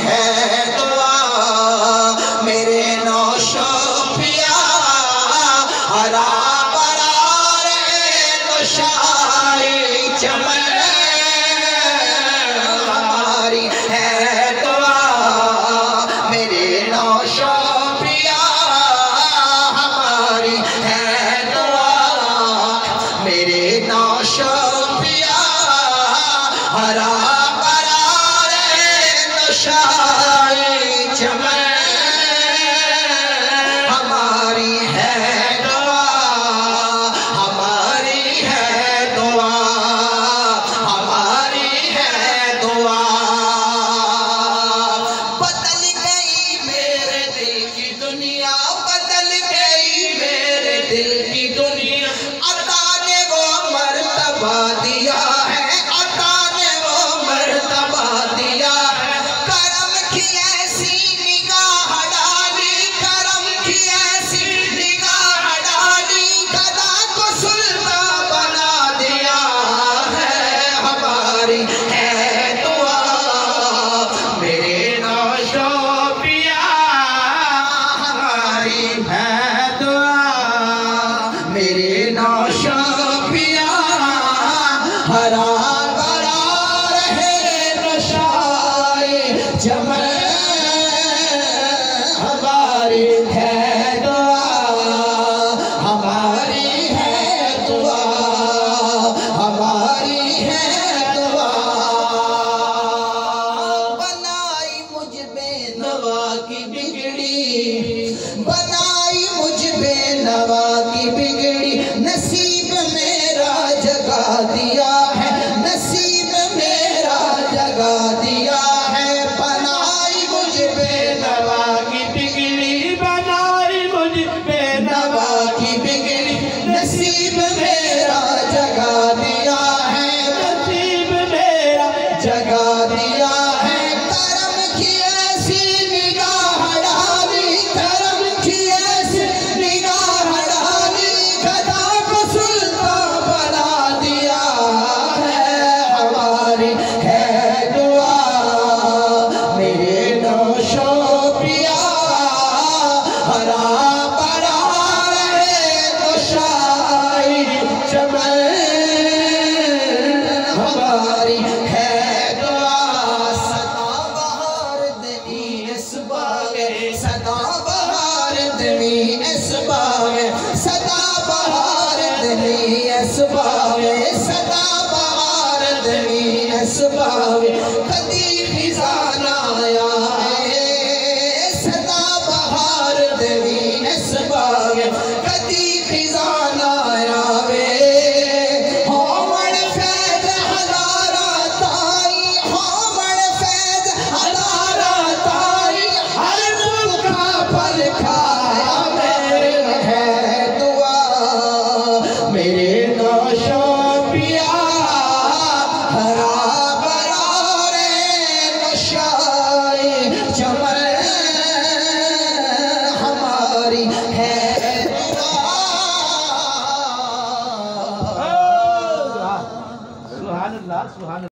है दुआ मेरे नौशोफिया हरा भरा रहे तो शाही चमन हमारी है दुआ मेरे नौशोफिया हमारी है दुआ मेरे नौशोफिया हरा भरा रहे तो शाही चमन हमारी है दुआ हमारी है दुआ हमारी है दुआ। बदल गई मेरे दिल की दुनिया बदल गई मेरे दिल की दुनिया अता ने वो मर्तबा दिया है अता ने वो मर्तबा दिया है करम की ऐसी निगाह डाली करम की ऐसी निगाह डाली गदा को सुल्तान बना दिया है हमारी है दुआ मेरे नौशोफिया हमारी है दुआ मेरे नौशोफिया हरा भरा रहे नशाए चमन हमारी है दुआ हमारी है दुआ हमारी है दुआ। बनाई मुझ बेनवा की बिगड़ी बनाई मुझ बेनवा की बिगड़ी नसीब मेरा जगा दिया है नसीब मेरा जगा दिया है बनाई मुझ बेनवा की बिगड़ी बनाई मुझ बेनवा की बिगड़ी नसीब मेरा जगा दिया है नसीब मेरा जगा दिया है करम की ऐसी निगाह डाली करम की ऐसी निगाह डाली गदा को सुल्तान बना दिया है हमारी है दुआ मेरे नौशोफिया हरा भरा रहे तो शाही चमन हमारी है दुआ। सदा बहार दनी इस बागे सदा बहार दनी इस बागे सदा बहार दनी इस बागे सदा बहार दनी इस बागे